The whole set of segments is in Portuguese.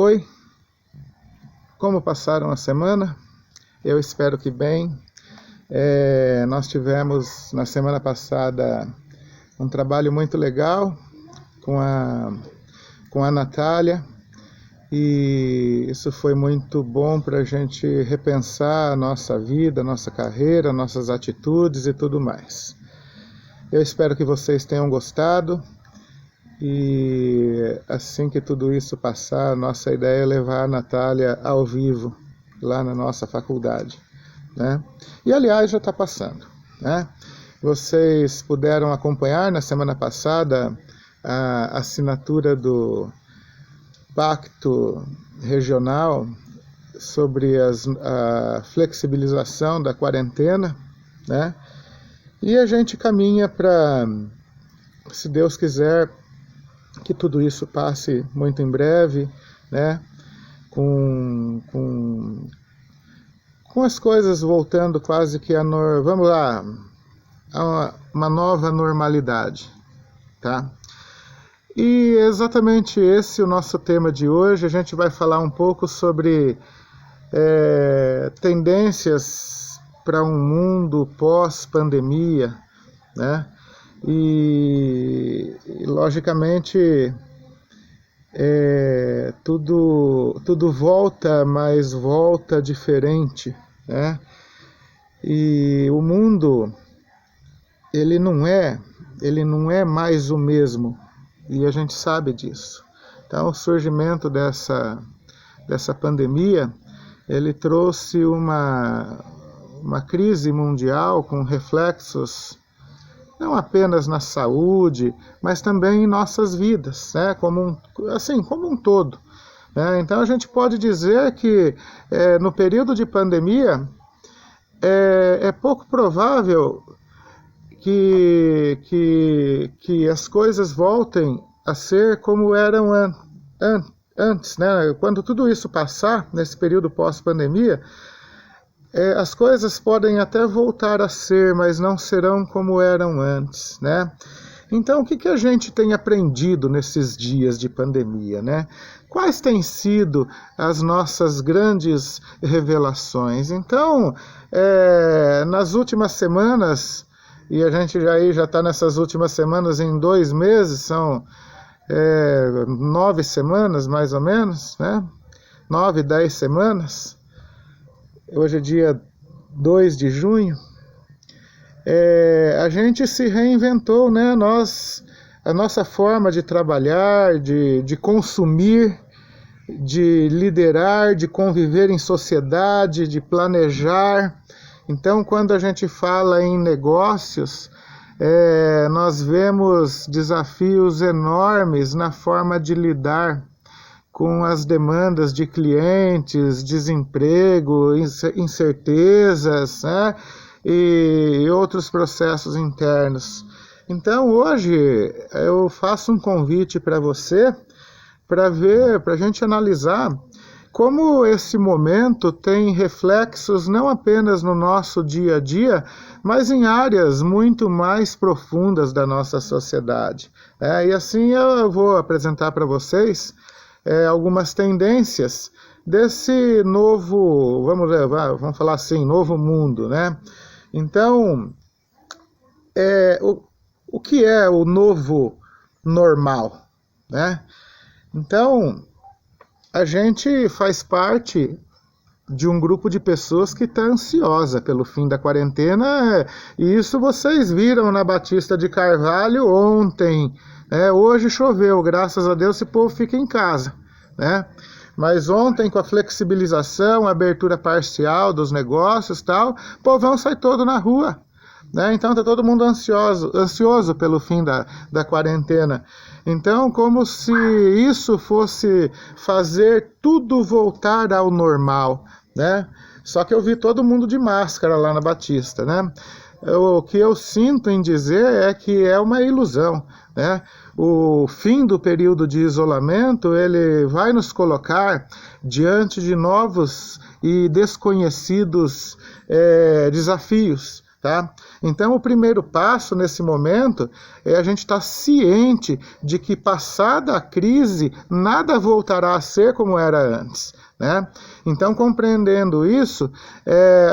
Oi, como passaram a semana? Eu espero que bem. Nós tivemos na semana passada um trabalho muito legal com a Natália, e isso foi muito bom para a gente repensar a nossa vida, nossa carreira, nossas atitudes e tudo mais. Eu espero que vocês tenham gostado. E assim que tudo isso passar, nossa ideia é levar a Natália ao vivo, lá na nossa faculdade, né? E aliás, já está passando, né? Vocês puderam acompanhar na semana passada a assinatura do Pacto Regional sobre a flexibilização da quarentena, né? E a gente caminha para, se Deus quiser, que tudo isso passe muito em breve, né? Com as coisas voltando quase que a uma nova normalidade, tá? E exatamente esse é o nosso tema de hoje. A gente vai falar um pouco sobre tendências para um mundo pós-pandemia, né? E logicamente tudo volta, mas volta diferente, né? E o mundo ele não é mais o mesmo, e a gente sabe disso. Então o surgimento dessa pandemia, ele trouxe uma crise mundial com reflexos não apenas na saúde, mas também em nossas vidas, né? como um todo, né? Então a gente pode dizer que no período de pandemia é pouco provável que as coisas voltem a ser como eram antes, né? Quando tudo isso passar, nesse período pós-pandemia, as coisas podem até voltar a ser, mas não serão como eram antes, né? Então, o que a gente tem aprendido nesses dias de pandemia, né? Quais têm sido as nossas grandes revelações? Então, nas últimas semanas, e a gente já está nessas últimas semanas em 2 meses, são 9 semanas mais ou menos, né? 9, 10 semanas. Hoje é dia 2 de junho, a gente se reinventou, né? A nossa forma de trabalhar, de consumir, de liderar, de conviver em sociedade, de planejar. Então, quando a gente fala em negócios, nós vemos desafios enormes na forma de lidar com as demandas de clientes, desemprego, incertezas, né? E outros processos internos. Então hoje eu faço um convite para você, para a gente analisar como esse momento tem reflexos não apenas no nosso dia a dia, mas em áreas muito mais profundas da nossa sociedade. E assim eu vou apresentar para vocês algumas tendências desse novo, vamos falar assim, novo mundo, né? Então, o que é o novo normal, né? Então, a gente faz parte de um grupo de pessoas que está ansiosa pelo fim da quarentena, e isso vocês viram na Batista de Carvalho ontem. Hoje choveu, graças a Deus, esse povo fica em casa, né? Mas ontem, com a flexibilização, a abertura parcial dos negócios e tal, o povão sai todo na rua, né? Então está todo mundo ansioso pelo fim da quarentena. Então, como se isso fosse fazer tudo voltar ao normal, né? Só que eu vi todo mundo de máscara lá na Batista, né? O que eu sinto em dizer é que é uma ilusão, né? O fim do período de isolamento, ele vai nos colocar diante de novos e desconhecidos desafios, Tá? Então, o primeiro passo nesse momento é a gente estar ciente de que, passada a crise, nada voltará a ser como era antes. Né? Então, compreendendo isso,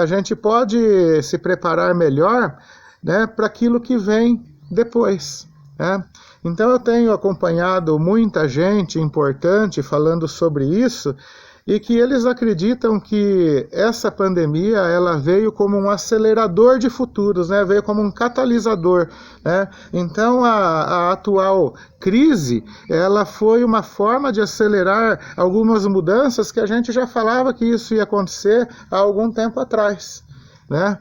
a gente pode se preparar melhor, né, para aquilo que vem depois. Né? Então, eu tenho acompanhado muita gente importante falando sobre isso, e que eles acreditam que essa pandemia ela veio como um acelerador de futuros, né? Veio como um catalisador. Né? Então, a atual crise ela foi uma forma de acelerar algumas mudanças que a gente já falava que isso ia acontecer há algum tempo atrás. Né?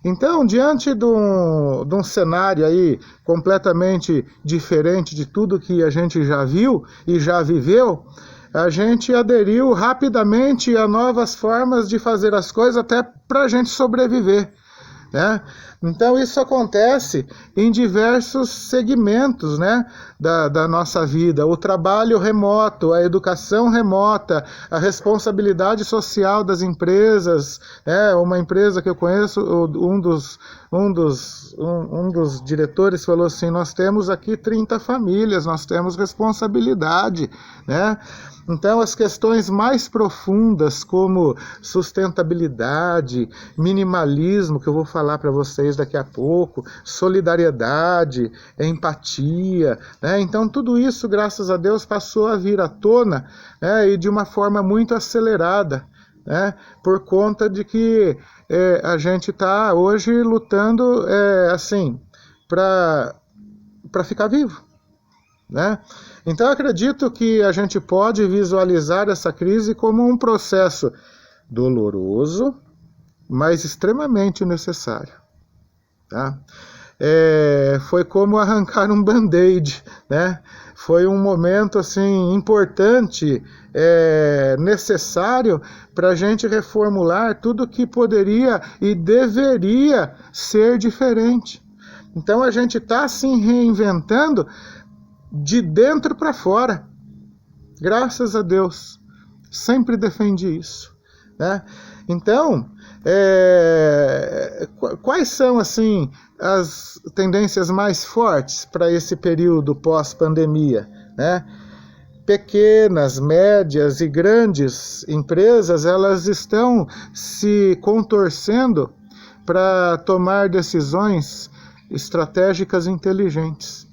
Então, diante de um cenário aí completamente diferente de tudo que a gente já viu e já viveu, a gente aderiu rapidamente a novas formas de fazer as coisas até para a gente sobreviver. Né? Então isso acontece em diversos segmentos, né, da nossa vida. O trabalho remoto, a educação remota, a responsabilidade social das empresas. Né? Uma empresa que eu conheço, um dos diretores falou assim, nós temos aqui 30 famílias, nós temos responsabilidade. Né? Então, as questões mais profundas, como sustentabilidade, minimalismo, que eu vou falar para vocês daqui a pouco, solidariedade, empatia, né? Então, tudo isso, graças a Deus, passou a vir à tona, né? E de uma forma muito acelerada, né? Por conta de que a gente está hoje lutando assim, para ficar vivo. Né? Então, eu acredito que a gente pode visualizar essa crise como um processo doloroso, mas extremamente necessário. Tá? Foi como arrancar um band-aid, né? Foi um momento assim, importante, necessário para a gente reformular tudo que poderia e deveria ser diferente. Então, a gente está se reinventando de dentro para fora, graças a Deus, sempre defendi isso. Né? Então, quais são assim as tendências mais fortes para esse período pós-pandemia? Né? Pequenas, médias e grandes empresas, elas estão se contorcendo para tomar decisões estratégicas inteligentes.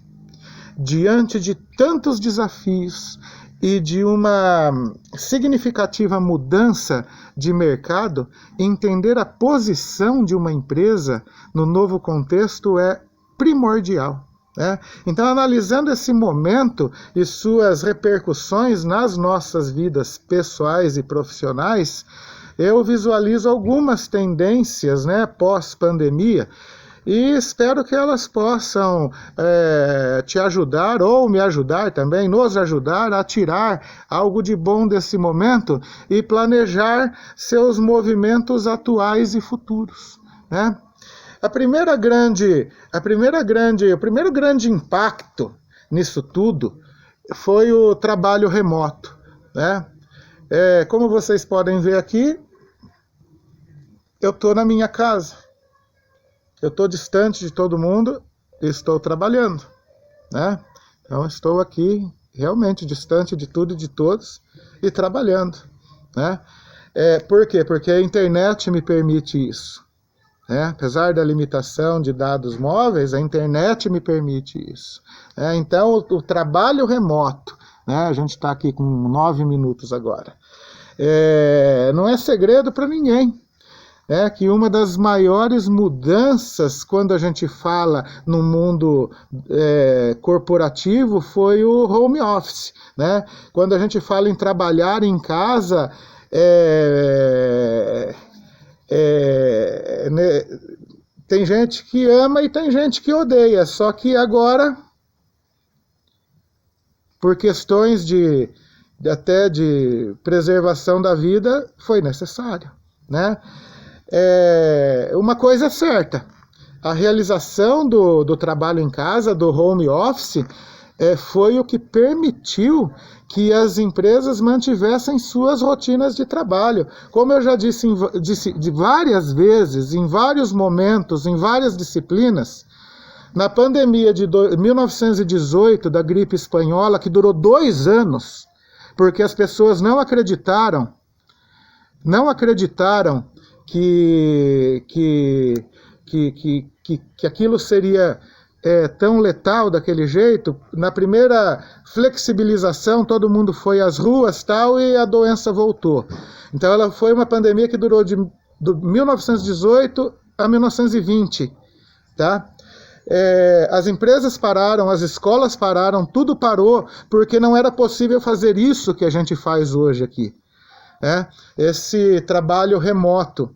Diante de tantos desafios e de uma significativa mudança de mercado, entender a posição de uma empresa no novo contexto é primordial. Né? Então, analisando esse momento e suas repercussões nas nossas vidas pessoais e profissionais, eu visualizo algumas tendências, né, pós-pandemia, e espero que elas possam te ajudar ou me ajudar também, nos ajudar a tirar algo de bom desse momento e planejar seus movimentos atuais e futuros. Né? O primeiro grande impacto nisso tudo foi o trabalho remoto. Né? Como vocês podem ver aqui, eu estou na minha casa. Eu estou distante de todo mundo e estou trabalhando. Né? Então, estou aqui realmente distante de tudo e de todos e trabalhando. Né? Por quê? Porque a internet me permite isso. Né? Apesar da limitação de dados móveis, a internet me permite isso. Então, o trabalho remoto, né? A gente está aqui com 9 minutos agora, não é segredo para ninguém. Que uma das maiores mudanças quando a gente fala no mundo corporativo foi o home office. Né? Quando a gente fala em trabalhar em casa, tem gente que ama e tem gente que odeia, só que agora, por questões até de preservação da vida, foi necessário. Né? Uma coisa é certa, a realização do trabalho em casa, do home office, foi o que permitiu que as empresas mantivessem suas rotinas de trabalho. Como eu já disse de várias vezes, em vários momentos, em várias disciplinas, na pandemia de 1918, da gripe espanhola, que durou 2 anos, porque as pessoas não acreditaram que aquilo seria tão letal daquele jeito. Na primeira flexibilização, todo mundo foi às ruas tal, e a doença voltou. Então ela foi uma pandemia que durou de 1918 a 1920. Tá? As empresas pararam, as escolas pararam, tudo parou, porque não era possível fazer isso que a gente faz hoje aqui. Esse trabalho remoto.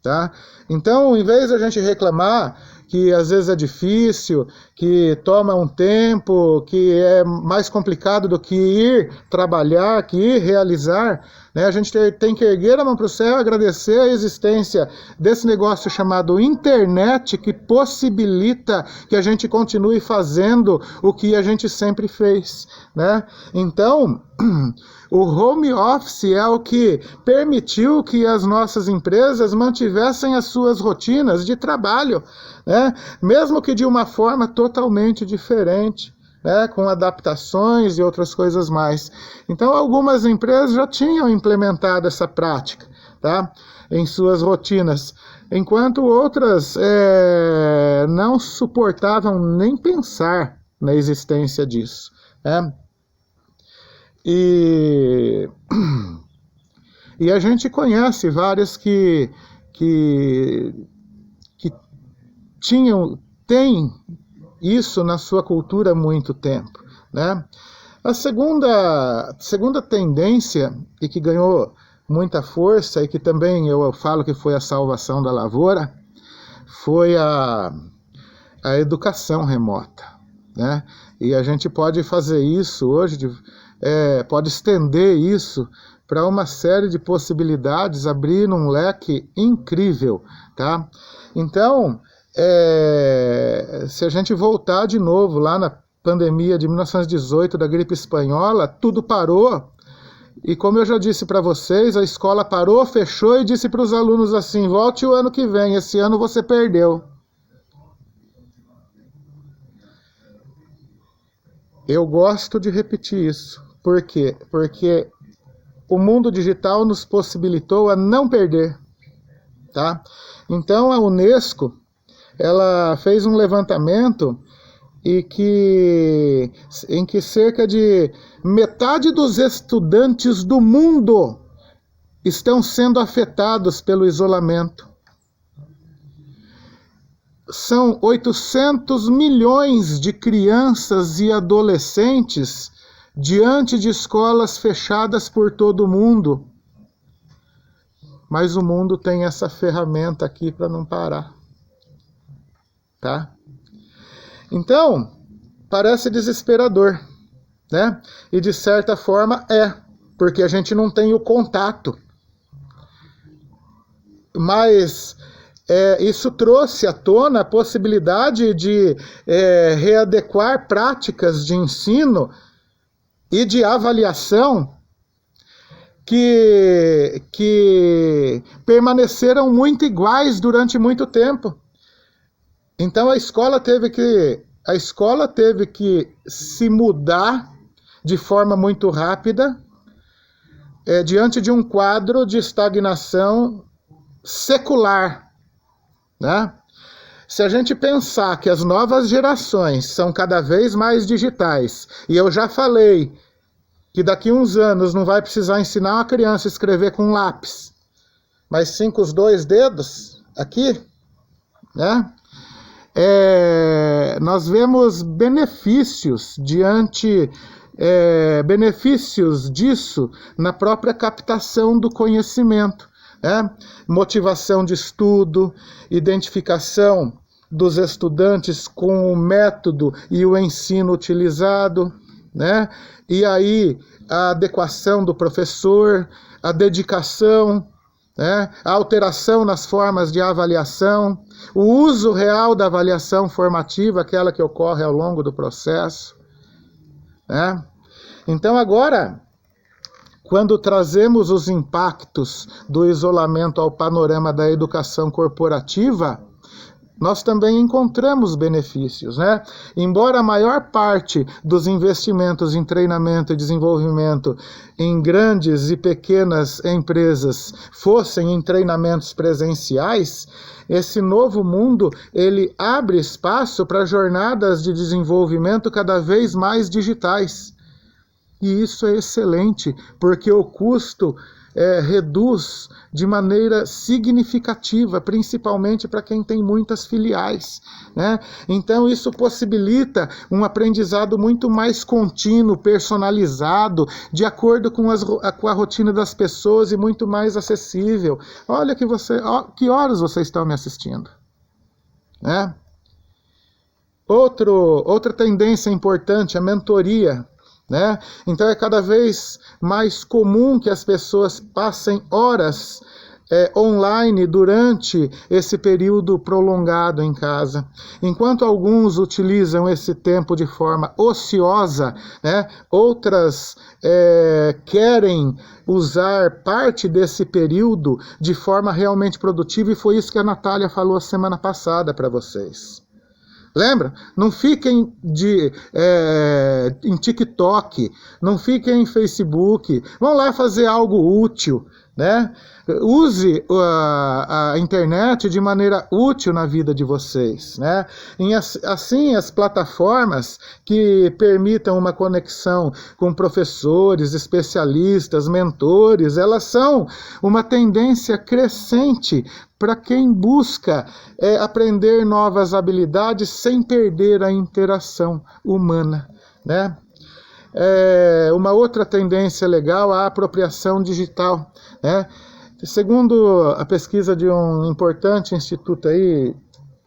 Tá? Então, em vez de a gente reclamar que às vezes é difícil, que toma um tempo, que é mais complicado do que ir trabalhar, que ir realizar, né? A gente tem que erguer a mão para o céu e agradecer a existência desse negócio chamado internet, que possibilita que a gente continue fazendo o que a gente sempre fez, né? Então, o home office é o que permitiu que as nossas empresas mantivessem as suas rotinas de trabalho, né? Mesmo que de uma forma totalmente diferente, né? Com adaptações e outras coisas mais. Então, algumas empresas já tinham implementado essa prática, tá? Em suas rotinas, enquanto outras não suportavam nem pensar na existência disso, né? E a gente conhece várias que têm isso na sua cultura há muito tempo, né? A segunda tendência, e que ganhou muita força, e que também eu falo que foi a salvação da lavoura, foi a educação remota, né? E a gente pode fazer isso hoje, pode estender isso para uma série de possibilidades, abrir um leque incrível, tá? Então, se a gente voltar de novo lá na pandemia de 1918, da gripe espanhola, tudo parou. E como eu já disse para vocês, a escola parou, fechou e disse para os alunos assim: volte o ano que vem, esse ano você perdeu. Eu gosto de repetir isso. Por quê? Porque o mundo digital nos possibilitou a não perder, tá? Então a Unesco, ela fez um levantamento em que cerca de metade dos estudantes do mundo estão sendo afetados pelo isolamento. São 800 milhões de crianças e adolescentes diante de escolas fechadas por todo o mundo. Mas o mundo tem essa ferramenta aqui para não parar. Tá? Então, parece desesperador, né? E de certa forma porque a gente não tem o contato. Mas isso trouxe à tona a possibilidade de readequar práticas de ensino e de avaliação que permaneceram muito iguais durante muito tempo. Então a escola teve que se mudar de forma muito rápida diante de um quadro de estagnação secular, né? Se a gente pensar que as novas gerações são cada vez mais digitais, e eu já falei que daqui a uns anos não vai precisar ensinar uma criança a escrever com lápis, mas sim com os 2 dedos aqui, né? Nós vemos benefícios benefícios disso na própria captação do conhecimento, né? Motivação de estudo, identificação dos estudantes com o método e o ensino utilizado, né? E aí a adequação do professor, a dedicação, né? A alteração nas formas de avaliação, o uso real da avaliação formativa, aquela que ocorre ao longo do processo, né? Então agora, quando trazemos os impactos do isolamento ao panorama da educação corporativa, nós também encontramos benefícios, né? Embora a maior parte dos investimentos em treinamento e desenvolvimento em grandes e pequenas empresas fossem em treinamentos presenciais, esse novo mundo, ele abre espaço para jornadas de desenvolvimento cada vez mais digitais. E isso é excelente, porque o custo reduz de maneira significativa, principalmente para quem tem muitas filiais, né? Então isso possibilita um aprendizado muito mais contínuo, personalizado, de acordo com a rotina das pessoas e muito mais acessível. Olha que horas vocês estão me assistindo, né? Outra tendência importante, a mentoria, né? Então é cada vez mais comum que as pessoas passem horas online durante esse período prolongado em casa. Enquanto alguns utilizam esse tempo de forma ociosa, né? Outras querem usar parte desse período de forma realmente produtiva, e foi isso que a Natália falou a semana passada para vocês. Lembra? Não fiquem em TikTok, não fiquem em Facebook, vão lá fazer algo útil, né? Use a internet de maneira útil na vida de vocês, né? E assim, as plataformas que permitam uma conexão com professores, especialistas, mentores, elas são uma tendência crescente para quem busca aprender novas habilidades sem perder a interação humana, né? Uma outra tendência legal, a apropriação digital, né? Segundo a pesquisa de um importante instituto aí,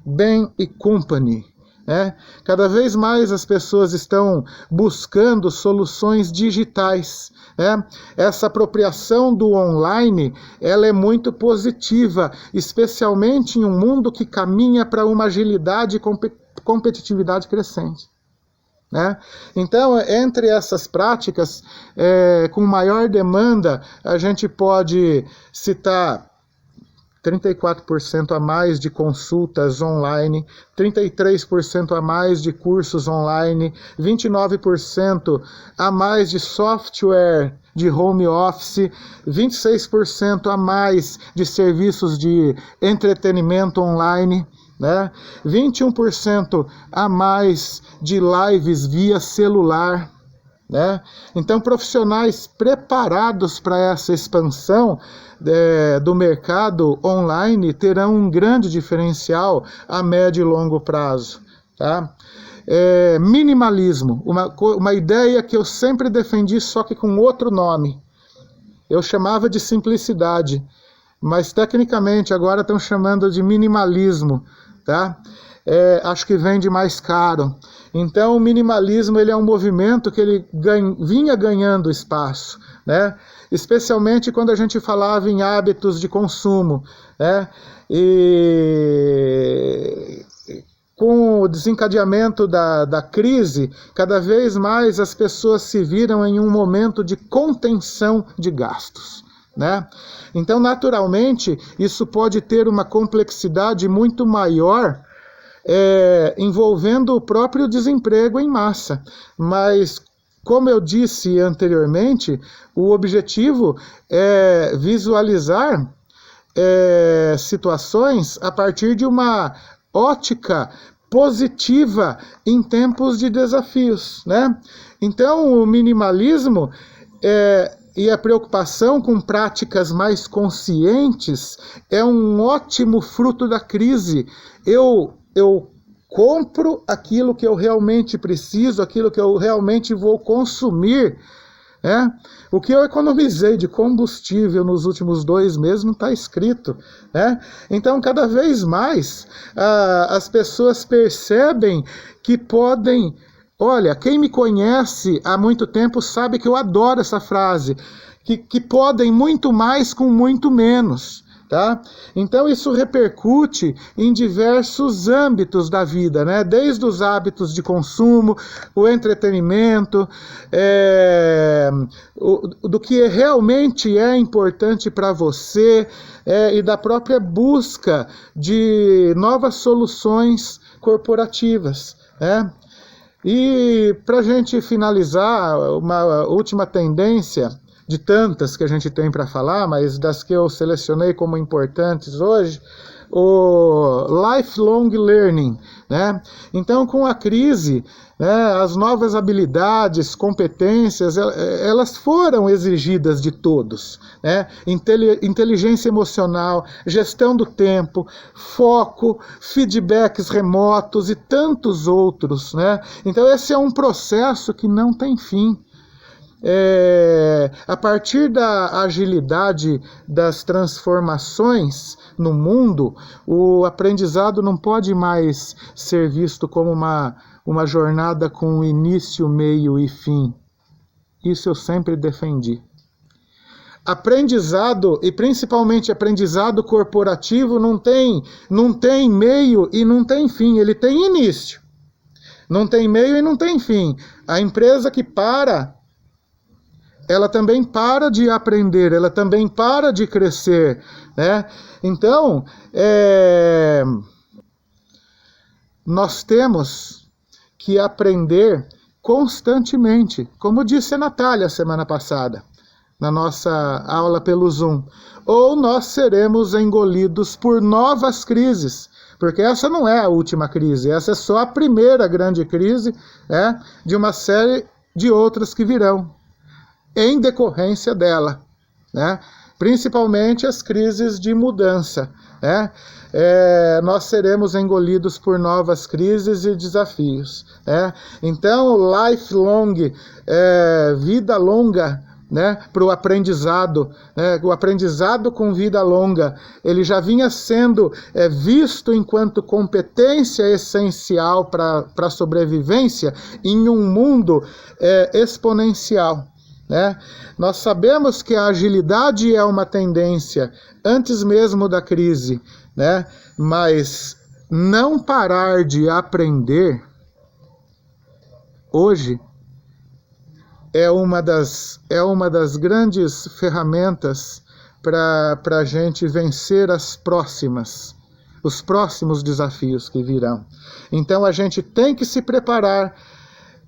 Bain & Company, né? Cada vez mais as pessoas estão buscando soluções digitais, né? Essa apropriação do online, ela é muito positiva, especialmente em um mundo que caminha para uma agilidade e competitividade crescente, né? Então, entre essas práticas com maior demanda, a gente pode citar 34% a mais de consultas online, 33% a mais de cursos online, 29% a mais de software de home office, 26% a mais de serviços de entretenimento online, né? 21% a mais de lives via celular, né? Então, profissionais preparados para essa expansão do mercado online terão um grande diferencial a médio e longo prazo, tá? Minimalismo, uma ideia que eu sempre defendi, só que com outro nome. Eu chamava de simplicidade, mas tecnicamente agora estão chamando de minimalismo, tá? Acho que vende mais caro. Então o minimalismo, ele é um movimento que ele vinha ganhando espaço, né? Especialmente quando a gente falava em hábitos de consumo, né? E com o desencadeamento da crise, cada vez mais as pessoas se viram em um momento de contenção de gastos, né? Então, naturalmente, isso pode ter uma complexidade muito maior, envolvendo o próprio desemprego em massa. Mas, como eu disse anteriormente, o objetivo é visualizar situações a partir de uma ótica positiva em tempos de desafios, né? Então, o minimalismo e a preocupação com práticas mais conscientes é um ótimo fruto da crise. Eu compro aquilo que eu realmente preciso, aquilo que eu realmente vou consumir, né? O que eu economizei de combustível nos últimos 2 meses não está escrito, né? Então, cada vez mais, as pessoas percebem que podem... Olha, quem me conhece há muito tempo sabe que eu adoro essa frase, que podem muito mais com muito menos, Tá? Então isso repercute em diversos âmbitos da vida, né? Desde os hábitos de consumo, o entretenimento, do que realmente é importante para você, e da própria busca de novas soluções corporativas, né? E para a gente finalizar, uma última tendência de tantas que a gente tem para falar, mas das que eu selecionei como importantes hoje, o lifelong learning, né? Então, com a crise, né, as novas habilidades, competências, elas foram exigidas de todos, né? Inteligência emocional, gestão do tempo, foco, feedbacks remotos e tantos outros, né? Então, esse é um processo que não tem fim. A partir da agilidade das transformações no mundo, o aprendizado não pode mais ser visto como uma jornada com início, meio e fim. Isso eu sempre defendi. Aprendizado, e principalmente aprendizado corporativo, não tem meio e não tem fim, ele tem início. Não tem meio e não tem fim. A empresa que ela também para de aprender, ela também para de crescer, né? Então, nós temos que aprender constantemente, como disse a Natália semana passada, na nossa aula pelo Zoom, ou nós seremos engolidos por novas crises, porque essa não é a última crise, essa é só a primeira grande crise, de uma série de outras que virão em decorrência dela, né? Principalmente as crises de mudança, né? Nós seremos engolidos por novas crises e desafios, né? Então, lifelong, vida longa, né, para o aprendizado, né? O aprendizado com vida longa, ele já vinha sendo visto enquanto competência essencial para a sobrevivência em um mundo exponencial. Né? Nós sabemos que a agilidade é uma tendência antes mesmo da crise, né? Mas não parar de aprender hoje é uma das grandes ferramentas para a gente vencer os próximos desafios que virão. Então a gente tem que se preparar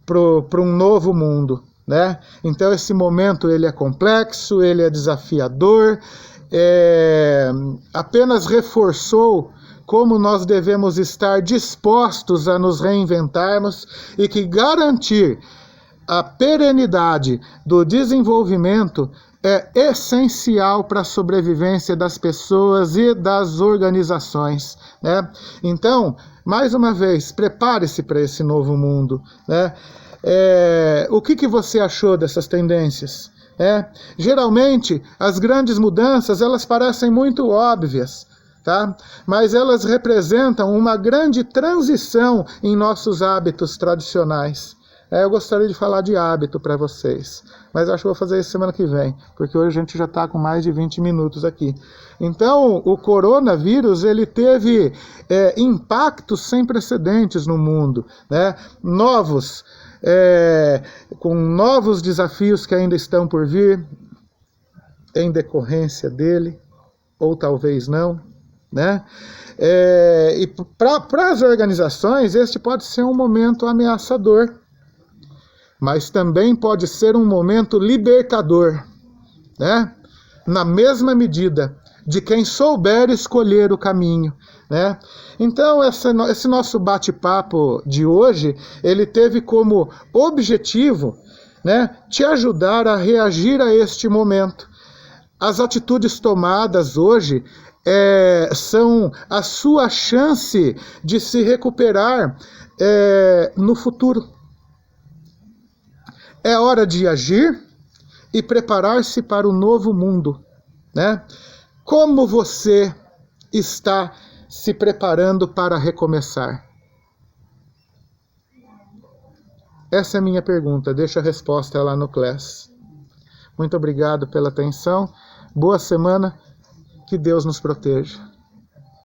para um novo mundo, né? Então esse momento ele é complexo, ele é desafiador, apenas reforçou como nós devemos estar dispostos a nos reinventarmos e que garantir a perenidade do desenvolvimento é essencial para a sobrevivência das pessoas e das organizações, né? Então, mais uma vez, prepare-se para esse novo mundo, né? O que você achou dessas tendências? Geralmente, as grandes mudanças, elas parecem muito óbvias, tá? Mas elas representam uma grande transição em nossos hábitos tradicionais. Eu gostaria de falar de hábito para vocês, mas acho que vou fazer isso semana que vem, porque hoje a gente já está com mais de 20 minutos aqui. Então, o coronavírus, ele teve impactos sem precedentes no mundo, né? Com novos desafios que ainda estão por vir, em decorrência dele, ou talvez não, né? E para as organizações, este pode ser um momento ameaçador, mas também pode ser um momento libertador, né? Na mesma medida de quem souber escolher o caminho, né? Então, esse nosso bate-papo de hoje, ele teve como objetivo, né, te ajudar a reagir a este momento. As atitudes tomadas hoje são a sua chance de se recuperar no futuro. É hora de agir e preparar-se para o novo mundo, né? Como você está se preparando para recomeçar? Essa é a minha pergunta. Deixa a resposta lá no Class. Muito obrigado pela atenção. Boa semana Que Deus nos proteja.